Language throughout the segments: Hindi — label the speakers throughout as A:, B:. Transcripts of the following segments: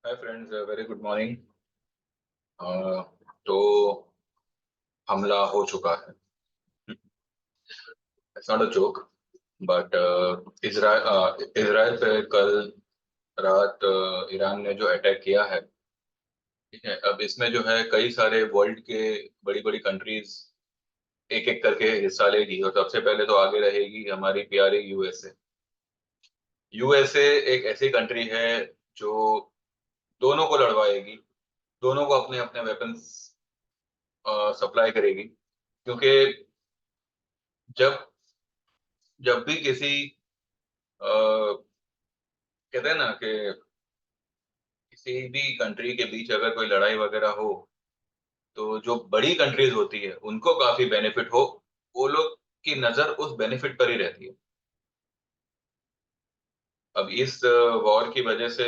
A: Hi friends, very good morning. तो हमला हो चुका है। It's not a joke, but Israel पे कल रात ईरान ने जो अटैक किया है, ठीक है। अब इसमें जो है कई सारे वर्ल्ड के बड़ी बड़ी कंट्रीज एक एक करके हिस्सा लेगी, और सबसे पहले तो आगे रहेगी हमारी प्यारी यूएसए। यूएसए एक ऐसी कंट्री है जो दोनों को लड़वाएगी, दोनों को अपने अपने वेपन्स सप्लाई करेगी, क्योंकि जब जब भी किसी कहते हैं ना कि किसी भी कंट्री के बीच अगर कोई लड़ाई वगैरह हो, तो जो बड़ी कंट्रीज होती है उनको काफी बेनिफिट हो, वो लोग की नजर उस बेनिफिट पर ही रहती है। अब इस वॉर की वजह से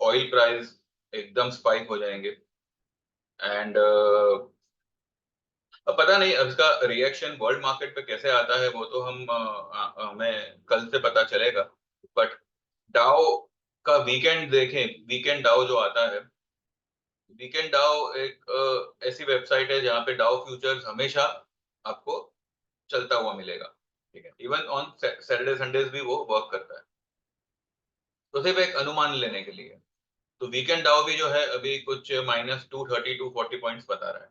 A: ऑयल प्राइस एकदम स्पाइक हो जाएंगे। एंड अब पता नहीं अब इसका रिएक्शन वर्ल्ड मार्केट पे कैसे आता है, वो तो हमें कल से पता चलेगा। बट डाउ का वीकेंड देखें, वीकेंड डाउ जो आता है, वीकेंड डाउ एक ऐसी वेबसाइट है जहां पे डाउ फ्यूचर्स हमेशा आपको चलता हुआ मिलेगा, ठीक है। इवन ऑन सैटरडे संडेज भी वो वर्क करता है, तो सिर्फ एक अनुमान लेने के लिए। तो वीकेंड डाउ भी जो है अभी कुछ -230 240 पॉइंट्स बता रहा है।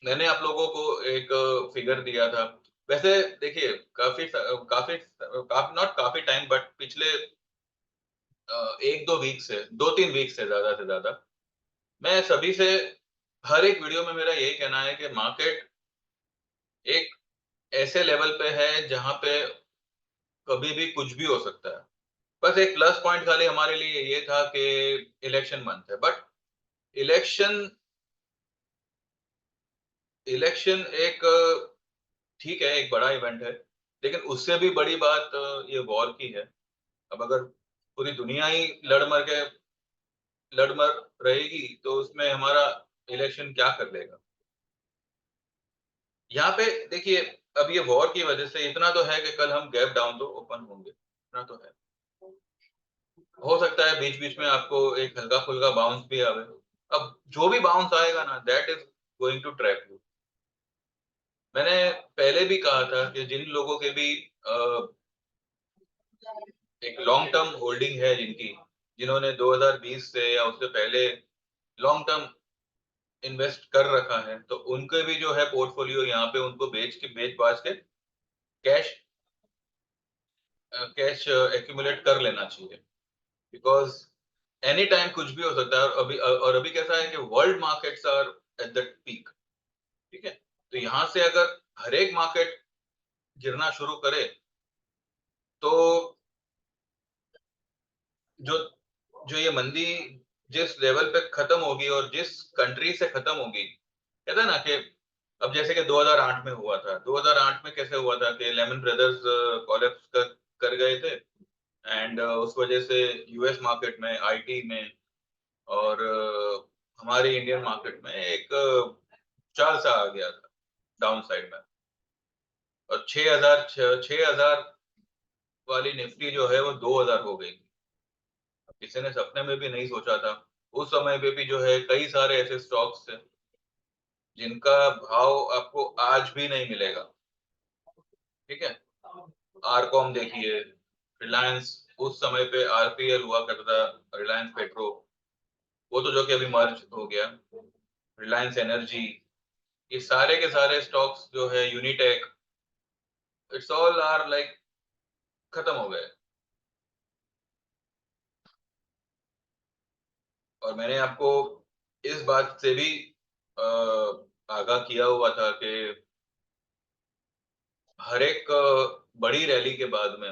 A: मैंने आप लोगों को एक फिगर दिया था। वैसे देखिए, काफी काफी काफी नॉट काफी टाइम, बट पिछले एक दो वीक से, 2-3 वीक से ज्यादा मैं सभी से हर एक वीडियो में मेरा यही कहना है कि मार्केट एक ऐसे लेवल पे है जहां पे कभी भी कुछ भी हो सकता है। बस एक प्लस पॉइंट खाली हमारे लिए ये था कि इलेक्शन मंथ है, बट इलेक्शन इलेक्शन एक ठीक है, एक बड़ा इवेंट है, लेकिन उससे भी बड़ी बात ये वॉर की है। अब अगर पूरी दुनिया ही लड़ मर रहेगी, तो उसमें हमारा इलेक्शन क्या कर लेगा। यहाँ पे देखिए, अब ये वॉर की वजह से इतना तो है कि कल हम गैप डाउन तो ओपन होंगे, इतना तो है। हो सकता है बीच बीच में आपको एक हल्का फुल्का बाउंस भी आवे। अब जो भी बाउंस आएगा ना, that is going to trap you. मैंने पहले भी कहा था कि जिन लोगों के भी एक लॉन्ग टर्म होल्डिंग है, जिन्होंने 2020 से या उससे पहले लॉन्ग टर्म इन्वेस्ट कर रखा है, तो उनके भी जो है पोर्टफोलियो यहाँ पे उनको बेच बाच के कैश कैश एक्यूमुलेट कर लेना चाहिए। बिकॉज एनी टाइम कुछ भी हो सकता है। और अभी कैसा है कि world markets are at the peak, ठीक है। तो यहाँ से अगर हर एक मार्केट गिरना शुरू करे, तो जो जो ये मंदी जिस लेवल पे खत्म होगी और जिस कंट्री से खत्म होगी, कहता है ना कि अब जैसे कि 2008 में हुआ था। 2008 में कैसे हुआ था कि लेमन ब्रदर्स कोलैप्स कर गए थे, एंड उस वजह से यूएस मार्केट में, आईटी में, और हमारी इंडियन मार्केट में एक चाल सा आ गया था डाउन साइड में। और 6,000 वाली निफ्टी जो है वो 2,000 हो गई। किसी ने सपने में भी नहीं सोचा था। उस समय पे भी जो है कई सारे ऐसे स्टॉक्स थे जिनका भाव आपको आज भी नहीं मिलेगा, ठीक है। आरकॉम देखिए, रिलायंस, उस समय पे आरपीएल हुआ करता, रिलायंस पेट्रो, वो तो जो कि अभी मर्ज हो गया। रिलायंस एनर्जी, ये सारे के सारे स्टॉक्स जो है, Unitech, it's all are like खत्म हो गए। और मैंने आपको इस बात से भी अ, आगाह किया हुआ था कि हर एक बड़ी रैली के बाद में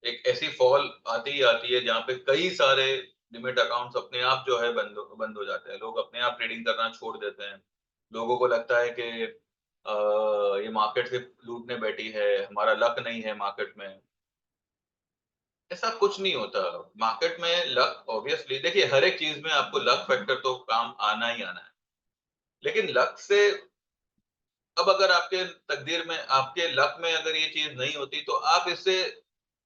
A: एक ऐसी फॉल आती ही आती है जहां पे कई सारे डिमेट अकाउंट्स अपने आप जो है बंद हो जाते हैं। लोग अपने आप ट्रेडिंग करना छोड़ देते हैं। लोगों को लगता है कि ये मार्केट सिर्फ लूटने बैठी है, हमारा लक नहीं है मार्केट में। ऐसा कुछ नहीं होता। मार्केट में लक, ऑब्वियसली देखिए, हर एक चीज में आपको लक फैक्टर तो काम आना ही आना है। लेकिन लक से, अब अगर आपके तकदीर में, आपके लक में अगर ये चीज नहीं होती, तो आप इससे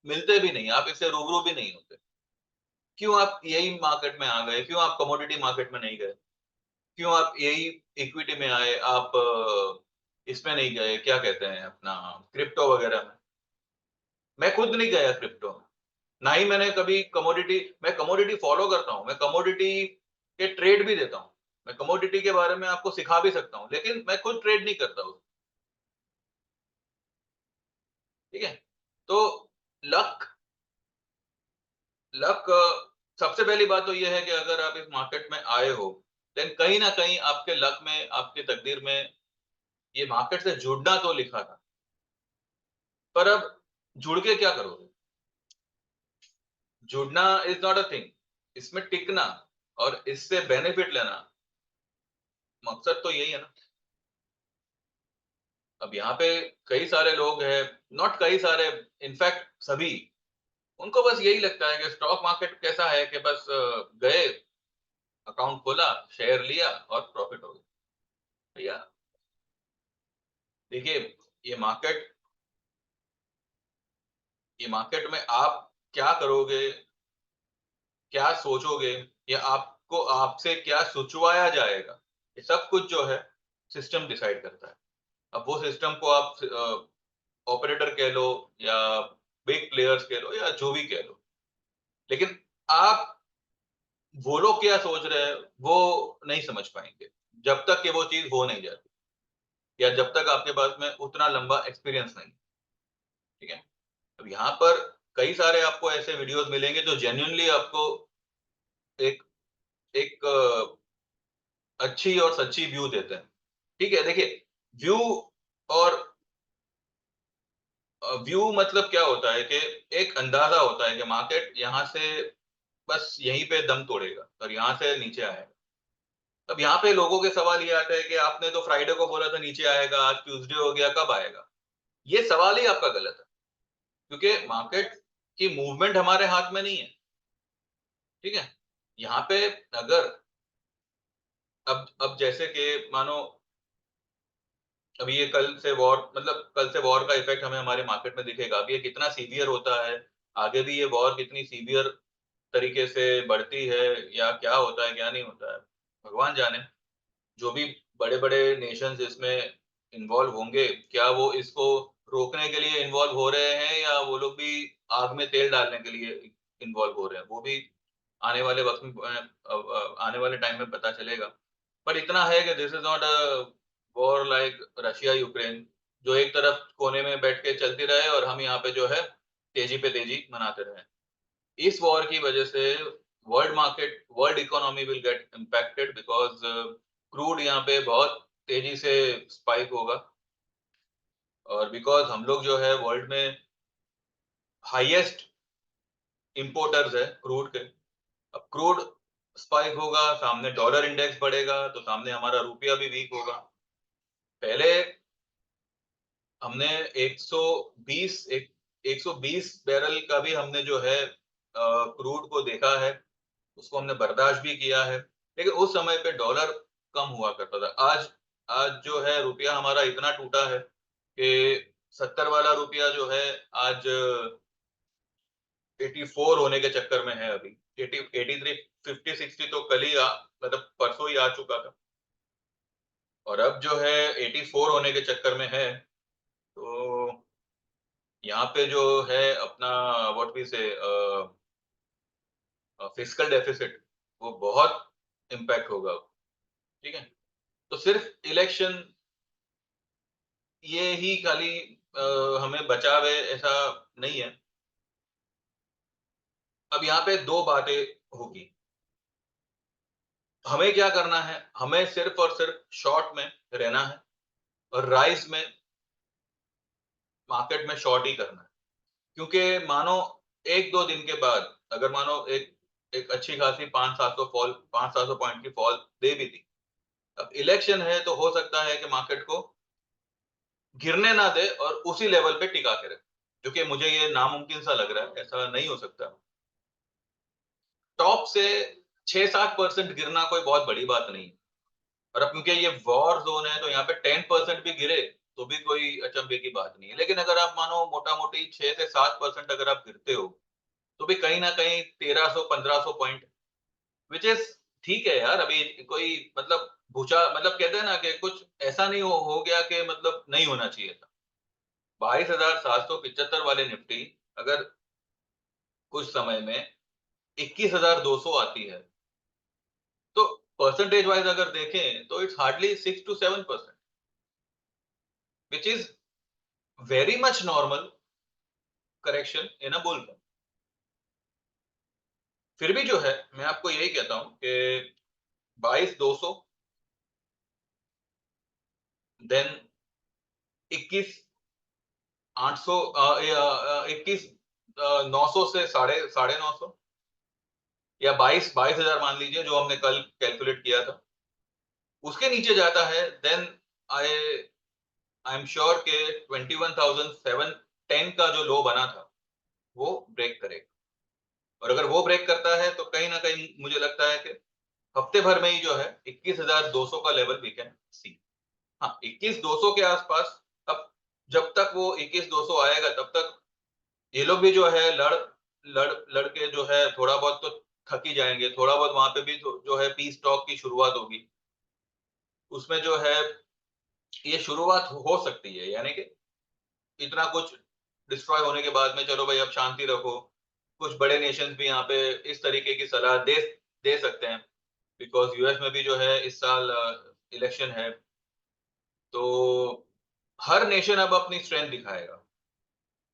A: मिलते भी नहीं, आप इससे रूबरू भी नहीं होते। क्यों आप यही मार्केट में आ गए? क्यों आप कमोडिटी मार्केट में नहीं गए? क्यों आप यही इक्विटी में आए? आप इसमें नहीं गए, क्या कहते हैं अपना क्रिप्टो वगैरह में? मैं खुद नहीं गया क्रिप्टो में। ना ही मैंने कभी कमोडिटी मैं कमोडिटी फॉलो करता हूँ, मैं कमोडिटी के ट्रेड भी देता हूँ। मैं कमोडिटी के बारे में आपको सिखा भी सकता हूँ, लेकिन मैं खुद ट्रेड नहीं करता हूँ, ठीक है? तो लक लक सबसे पहली बात तो ये है कि अगर आप इस मार्केट में आए हो, देन कहीं न कहीं आपके लक में, आपकी तकदीर में ये मार्केट से जुड़ना तो लिखा था। पर अब जुड़ के क्या करोगे? जुड़ना इज़ नॉट अ थिंग। इसमें टिकना और इससे बेनिफिट लेना, मकसद तो यही है ना। अब यहाँ पे कई सारे लोग हैं, नॉट कई सारे, इनफैक्ट सभी, उनको बस यही लगता है कि स्टॉक मार्केट कैसा है कि बस गए, अकाउंट खोला, शेयर लिया और प्रॉफिट हो गया। भैया देखिए, ये मार्केट ये मार्केट में आप क्या करोगे, क्या सोचोगे, या आपको आपसे क्या सुचवाया जाएगा, ये सब कुछ जो है सिस्टम डिसाइड करता है। अब वो सिस्टम को आप ऑपरेटर कह लो या बिग प्लेयर्स कह लो या जो भी कह लो, लेकिन आप वो लोग क्या सोच रहे हैं वो नहीं समझ पाएंगे जब तक कि वो चीज हो नहीं जाती, या जब तक आपके पास में उतना लंबा एक्सपीरियंस नहीं, ठीक है? अब यहाँ पर कई सारे आपको ऐसे वीडियोस मिलेंगे जो जेन्युइनली आपको एक एक अच्छी और सच्ची व्यू देते हैं, ठीक है? देखिए, व्यू और व्यू मतलब क्या होता है कि एक अंदाजा होता है कि मार्केट यहाँ से बस यहीं पे दम तोड़ेगा और यहाँ से नीचे आएगा। अब यहाँ पे लोगों के सवाल ये आता है कि आपने तो फ्राइडे को बोला था नीचे आएगा, आज ट्यूसडे हो गया, कब आएगा? ये सवाल ही आपका गलत है, क्योंकि मार्केट की मूवमेंट हमारे हाथ में नहीं है, ठीक है? यहाँ पे अगर अब जैसे कि मानो अभी ये कल से वॉर, मतलब कल से वॉर का इफेक्ट हमें हमारे मार्केट में दिखेगा। अभी ये कितना सीवियर होता है, आगे भी ये वॉर कितनी सीवियर तरीके से बढ़ती है, या क्या होता है, क्या नहीं होता है, भगवान जाने। जो भी बड़े-बड़े नेशंस इसमें इन्वॉल्व होंगे, क्या वो इसको रोकने के लिए इन्वॉल्व हो रहे हैं या वो लोग भी आग में तेल डालने के लिए इन्वॉल्व हो रहे हैं? वो भी आने वाले वक़्त में आने वाले टाइम में पता चलेगा। बट इतना है कि this is not a war like Russia Ukraine, जो एक तरफ कोने में बैठ के चलती रहे और हम यहाँ पे जो है तेज़ी पे तेज़ी मनाते रहें। इस वॉर की वजह से world economy will get impacted, because crude यहाँ पे बहुत तेजी से स्पाइक होगा, और बिकॉज़ हम लोग जो है वर्ल्ड में हाईएस्ट इंपोर्टर्स है क्रूड के। अब क्रूड स्पाइक होगा, सामने डॉलर इंडेक्स बढ़ेगा, तो सामने हमारा रुपया भी वीक होगा। पहले हमने 120 एक 120 बैरल का भी हमने जो है क्रूड को देखा है, उसको हमने बर्दाश्त भी किया है। लेकिन उस समय पे डॉलर कम हुआ करता था। आज आज जो है रुपया हमारा इतना टूटा है कि 70 वाला रुपया जो है आज 84 होने के चक्कर में है अभी। 80 83 50 60 तो कल ही मतलब परसों ही आ चुका था। और अब जो है 84 होने के चक्कर में है। तो यहाँ पे जो है अपना व्हाट वी से फिस्कल डेफिसिट, वो बहुत इम्पैक्ट होगा, ठीक है? तो सिर्फ इलेक्शन ये ही खाली हमें बचाव है ऐसा नहीं है। अब यहाँ पे 2 बातें होगी। हमें क्या करना है? हमें सिर्फ और सिर्फ शॉर्ट में रहना है और राइज़ में, मार्केट में शॉर्ट ही करना है। क्योंकि मानो 1-2 दिन के बाद अगर मानो एक एक अच्छी खासी 500-700 पॉइंट की फॉल दे भी दी। अब इलेक्शन है तो हो सकता है कि मार्केट को गिरने ना दे और उसी लेवल पे टिका के रखे, जो कि मुझे ये नामुमकिन सा लग रहा है, ऐसा नहीं हो सकता। टॉप से 6-7% गिरना कोई बहुत बड़ी बात नहीं है। और अब क्योंकि ये वॉर ज़ोन है तो यहाँ पे 10% भी गिरे तो भी कोई अचंभे की बात नहीं है। लेकिन अगर आप मानो मोटा मोटी 6 से 7% अगर आप गिरते हो तो भी कहीं ना कहीं 1300-1500 पॉइंट, विच इज ठीक है यार। अभी कोई मतलब भूचा मतलब कहते हैं ना कि कुछ ऐसा नहीं हो गया कि मतलब नहीं होना चाहिए था। 22,775 वाले निफ्टी अगर कुछ समय में 21,200 आती है तो परसेंटेज वाइज अगर देखें तो it's hardly 6 to 7%, which is very much normal correction in a bull run. फिर भी जो है मैं आपको यही कहता हूं कि 22,200, देन 21,800, 21,900 से साढ़े साढ़े 900, या 22,000 मान लीजिए जो हमने कल कैलकुलेट किया था। उसके नीचे जाता है then I I am sure के 21,710 का जो लो बना था वो ब्रेक करेगा। और अगर वो ब्रेक करता है तो कहीं ना कहीं मुझे लगता है कि हफ्ते भर में ही जो है 21,200 का लेवल वी कैन सी। हाँ, 21,200 के आसपास। अब जब तक वो 21,200 आएगा तब तक ये लोग भी जो है लड़ लड़ के जो है थोड़ा बहुत तो थक ही जाएंगे। थोड़ा बहुत वहां पे भी जो है पीस टॉक की शुरुआत होगी। उसमें जो है ये शुरुआत हो सकती है, यानी कि इतना कुछ डिस्ट्रॉय होने के बाद में चलो भाई अब शांति रखो। कुछ बड़े नेशंस भी यहाँ पे इस तरीके की सलाह दे दे सकते हैं, बिकॉज यूएस में भी जो है इस साल इलेक्शन है। तो हर नेशन अब अपनी स्ट्रेंथ दिखाएगा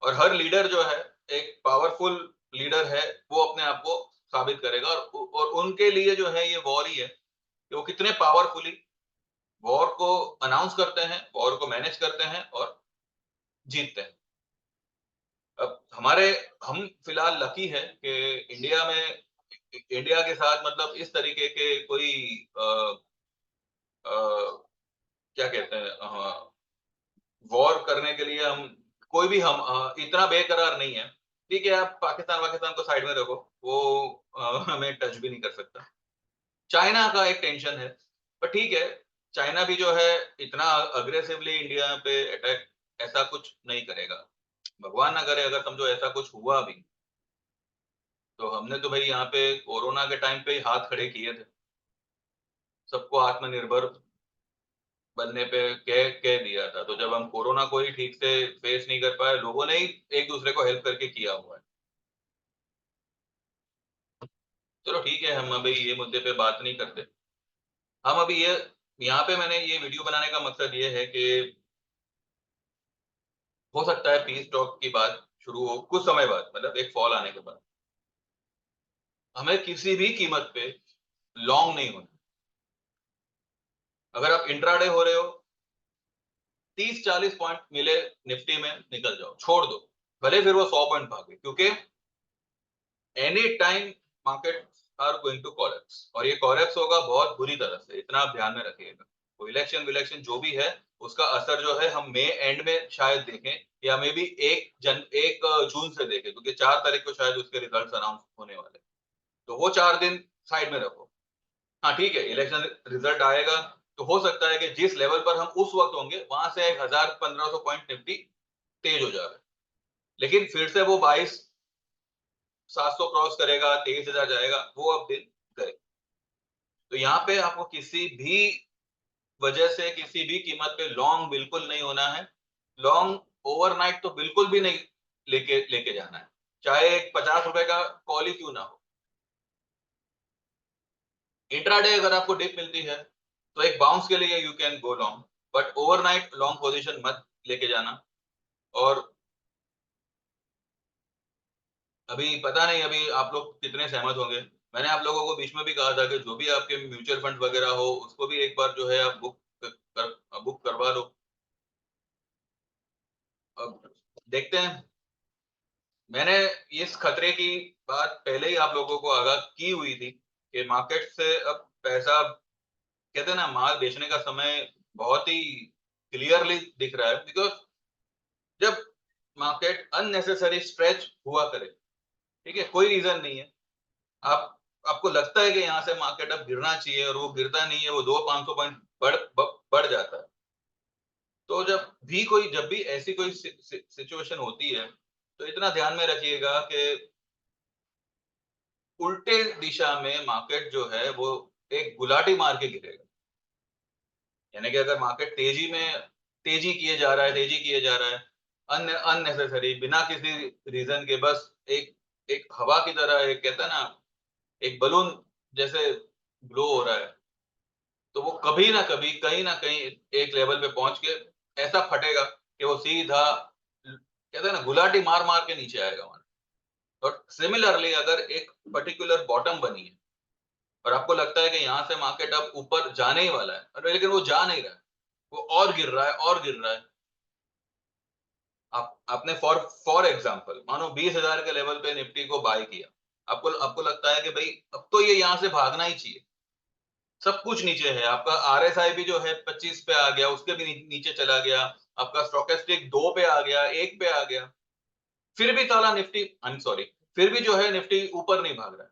A: और हर लीडर जो है एक पावरफुल लीडर है, वो अपने आप को साबित करेगा। और उनके लिए जो है ये वॉर ही है कि वो कितने पावरफुली वॉर को अनाउंस करते हैं, वॉर को मैनेज करते हैं और जीतते हैं। अब हम फिलहाल लकी है कि इंडिया के साथ मतलब इस तरीके के कोई अ, अ, क्या कहते हैं वॉर करने के लिए हम कोई भी हम इतना बेकरार नहीं है। ठीक है, आप पाकिस्तान पाकिस्तान को साइड में रखो, वो हमें टच भी नहीं कर सकता। चाइना का एक टेंशन है, पर ठीक है, चाइना भी जो है इतना अग्रेसिवली इंडिया पे अटैक ऐसा कुछ नहीं करेगा। भगवान ना करे अगर समझो ऐसा कुछ हुआ भी, तो हमने तो भाई यहाँ पे कोरोना के टाइम पे ही हाथ खड़े किए थे, सबको आत्मनिर्भर बनने पे कह दिया था। तो जब हम कोरोना को ही ठीक से फेस नहीं कर पाए, लोगों ने ही एक दूसरे को हेल्प करके किया हुआ है। चलो ठीक है, हम अभी ये मुद्दे पे बात नहीं करते। हम अभी ये यहाँ पे मैंने ये वीडियो बनाने का मकसद ये है कि हो सकता है पीस टॉक की बात शुरू हो कुछ समय बाद, मतलब एक फॉल आने के बाद। हमें किसी भी कीमत पे लॉन्ग नहीं होना। अगर आप इंट्राडे हो रहे हो, 30-40 पॉइंट मिले निफ्टी में निकल जाओ, छोड़ दो, भले फिर वो 100 पॉइंट भागे, क्योंकि any time market are going to collapse. और ये कोलैप्स होगा बहुत बुरी तरह से, इतना आप ध्यान में रखिएगा। तो इलेक्शन विलेक्शन जो भी है उसका असर जो है हम मई एंड में शायद देखें, या मे बी 1 जून से देखें, क्योंकि 4 तारीख को शायद उसके रिजल्ट अनाउंस होने वाले। तो वो 4 दिन साइड में रखो। हाँ ठीक है, इलेक्शन रिजल्ट आएगा तो हो सकता है कि जिस लेवल पर हम उस वक्त होंगे वहां से 1,000-1,500 पॉइंट निफ्टी तेज हो जाए, लेकिन फिर से वो 22,700 क्रॉस करेगा, 23,000 जाएगा, वो अब दिन करे। तो यहाँ पे आपको किसी भी वजह से किसी भी कीमत पे लॉन्ग बिल्कुल नहीं होना है। लॉन्ग ओवरनाइट तो बिल्कुल भी नहीं लेके लेके जाना है, चाहे एक 50 रुपए का कॉल ही क्यों ना हो। इंट्राडे अगर आपको डिप मिलती है तो एक बाउंस के लिए you can go long, but overnight long position मत लेके जाना। और अभी पता नहीं अभी आप लोग कितने सहमत होंगे। मैंने आप लोगों को बीच में भी कहा था कि जो भी आपके म्यूचुअल फंड वगैरह हो उसको भी एक बार जो है आप बुक करवा लो। अब देखते हैं। मैंने इस खतरे की बात पहले ही आप लोगों को आगाह की हुई थी कि मार्केट से अब पैसा, कहते हैं ना, माल बेचने का समय बहुत ही क्लियरली दिख रहा है। बिकॉज जब मार्केट अननेसेसरी स्ट्रेच हुआ करे, ठीक है, कोई रीजन नहीं है, आप आपको लगता है कि यहाँ से मार्केट अब गिरना चाहिए और वो गिरता नहीं है, वो 200-500 पॉइंट बढ़ जाता है, तो जब भी ऐसी कोई सिचुएशन होती है, तो इतना ध्यान में रखिएगा कि उल्टे दिशा में मार्केट जो है वो एक गुलाटी मार के गिरेगा। यानी कि अगर मार्केट तेजी किए जा रहा है, अननेसेसरी बिना किसी रीजन के, बस एक एक हवा की तरह, एक कहता है ना, एक बलून जैसे ग्लो हो रहा है, तो वो कभी ना कभी कहीं ना कहीं एक लेवल पे पहुंच के ऐसा फटेगा कि वो सीधा कहते हैं ना गुलाटी मार मार के नीचे आएगा वहां। और सिमिलरली अगर एक पर्टिकुलर बॉटम बनी है और आपको लगता है कि यहाँ से मार्केट अब ऊपर जाने ही वाला है, और लेकिन वो जा नहीं रहा है, वो और गिर रहा है और गिर रहा है। आपने फॉर एग्जांपल मानो 20,000 के लेवल पे निफ्टी को बाय किया, आपको आपको लगता है कि भाई अब तो ये यहाँ से भागना ही चाहिए, सब कुछ नीचे है, आपका आरएसआई भी जो है 25 पे आ गया, उसके भी नीचे चला गया, आपका स्टोकेस्टिक 2 पे आ गया, 1 पे आ गया, फिर भी साला निफ्टी, आई एम सॉरी, फिर भी जो है निफ्टी ऊपर नहीं भाग रहा है।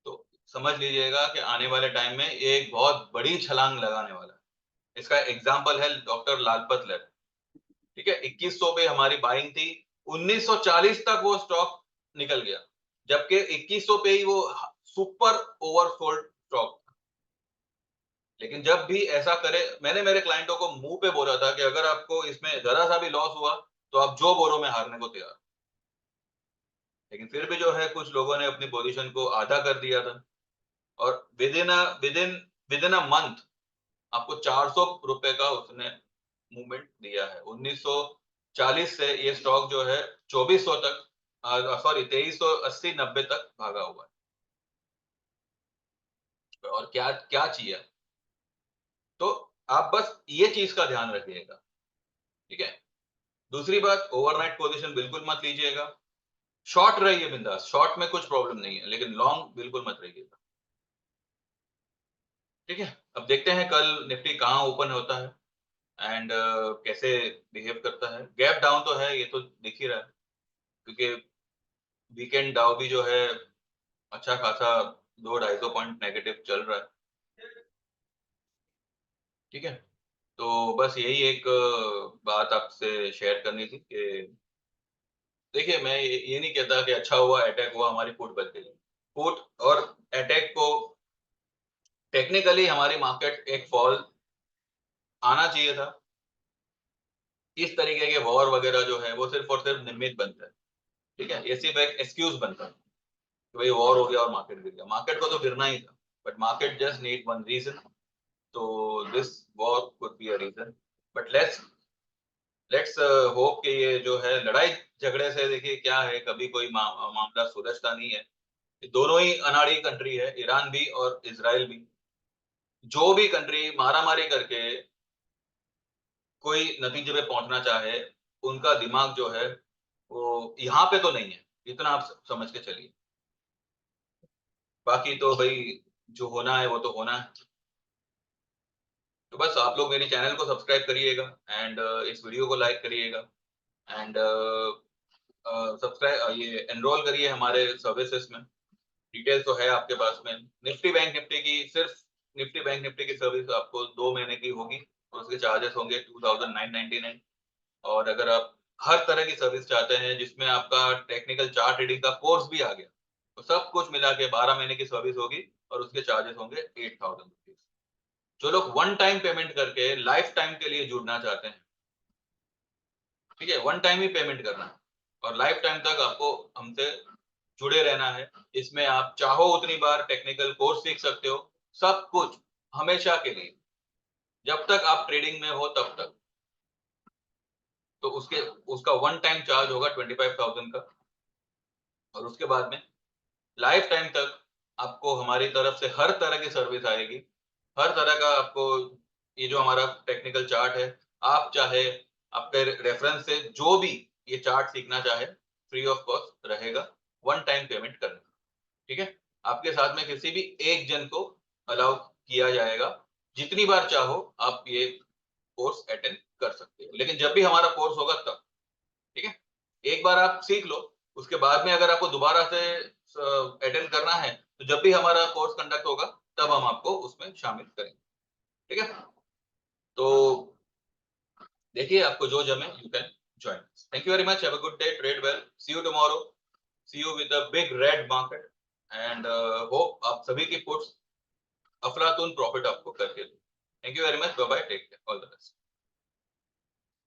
A: तो समझ लीजिएगा कि आने वाले टाइम में ये एक बहुत बड़ी छलांग लगाने वाला है। इसका एग्जांपल है डॉक्टर लालपत लैब। ठीक है, 2100 पे हमारी बाइंग थी, 1940 तक वो स्टॉक निकल गया, जबकि 2100 पे ही वो सुपर ओवरसोल्ड स्टॉक। लेकिन जब भी ऐसा करे, मैंने मेरे क्लाइंटों को मुंह पे बोला था कि अगर आपको इसमें जरा सा भी लॉस हुआ तो आप जो बोलो मैं हारने को तैयार। लेकिन फिर भी जो है कुछ लोगों ने अपनी पोजीशन को आधा कर दिया था, और विद इन अ मंथ आपको 400 रुपए का उसने मूवमेंट दिया है। 1940 से ये स्टॉक जो है 2400 तक, सॉरी 2380-90 तक भागा हुआ है। और क्या क्या चाहिए, तो आप बस ये चीज का ध्यान रखिएगा। ठीक है, दूसरी बात, ओवरनाइट पोजीशन बिल्कुल मत लीजिएगा। शॉर्ट रहिए बिंदास, शॉर्ट में कुछ प्रॉब्लम नहीं है, लेकिन लॉन्ग बिल्कुल मत रहिएगा। ठीक है, अब देखते हैं कल निफ्टी कहाँ ओपन होता है एंड कैसे बिहेव करता है। गैप डाउन तो है, ये तो दिख ही रहा है, क्योंकि वीकेंड डाउ भी जो है अच्छा खासा 200-250 नेगेटिव चल रहा है। ठीक है, तो बस यही एक बात आपसे शेयर करनी थी कि देखिए, मैं ये नहीं कहता कि अच्छा हुआ अटैक हुआ, हमारी फुट बच गई। फुट और अटैक को टेक्निकली हमारी मार्केट एक फॉल आना चाहिए था। इस तरीके के वॉर वगैरह जो है वो सिर्फ और सिर्फ निमित्त बनता है। ठीक है, ये सिर्फ एक एक्सक्यूज बनता है कि भाई वॉर हो गया और मार्केट गिर गया। मार्केट को तो गिरना ही था, but market just need one reason, तो this war could be a reason. But let's let's hope कि ये जो है लड़ाई झगड़े से, देखिए क्या है, कभी कोई मामला सुलझता नहीं है। दोनों ही अनाड़ी कंट्री है, ईरान भी और इजराइल भी। जो भी कंट्री मारामारी करके कोई नतीजे पे पहुंचना चाहे, उनका दिमाग जो है वो यहाँ पे तो नहीं है, इतना आप समझ के चलिए। बाकी तो भाई जो होना है वो तो होना है। तो बस आप लोग मेरी चैनल को सब्सक्राइब करिएगा एंड इस वीडियो को लाइक करिएगा एंड सब्सक्राइब ये एनरोल करिए हमारे सर्विसेज में। डिटेल्स तो है आपके पास में। निफ्टी बैंक निफ्टी की सिर्फ निफ्टी बैंक निफ्टी की सर्विस आपको 2 महीने की होगी, और उसके चार्जेस होंगे 2999। और अगर आप हर तरह की सर्विस चाहते हैं जिसमें आपका टेक्निकल चार्ट रीडिंग का कोर्स भी आ गया, तो सब कुछ मिला के 12 महीने की सर्विस होगी, और उसके चार्जेस होंगे 8000 रुपीज। जो लोग वन टाइम पेमेंट करके लाइफ टाइम के लिए जुड़ना चाहते हैं, ठीक है, वन टाइम ही पेमेंट करना है और लाइफ टाइम तक आपको हमसे जुड़े रहना है। इसमें आप चाहो उतनी बार टेक्निकल कोर्स सीख सकते हो, सब कुछ हमेशा के लिए, जब तक आप ट्रेडिंग में हो तब तक। तो उसके उसका वन टाइम चार्ज होगा 25,000 का, और उसके बाद में लाइफ टाइम तक आपको हमारी तरफ से हर तरह की सर्विस आएगी। हर तरह का आपको, ये जो हमारा टेक्निकल चार्ट है, आप चाहे आपके रेफरेंस से जो भी ये चार्ट सीखना चाहे, फ्री ऑफ कॉस्ट रहेगा, वन टाइम पेमेंट करना। ठीक है, आपके साथ में किसी भी एक जन को अलाउ किया जाएगा, जितनी बार चाहो आप ये कोर्स अटेंड कर सकते हो, लेकिन जब भी हमारा कोर्स होगा तब। ठीक है, एक बार आप सीख लो, उसके बाद में अगर आपको दोबारा से अटेंड करना है, तो जब भी हमारा कोर्स कंडक्ट होगा तब हम आपको उसमें शामिल करेंगे। ठीक है, तो देखिए आपको जो जमे, you can join. Thank you very much, have a good day, trade well, see you tomorrow, see you with a big red market and hope आप सभी की पुट्स अफलातून प्रॉफिट आपको करके दो। Thank you very much, bye bye, take care, all the best.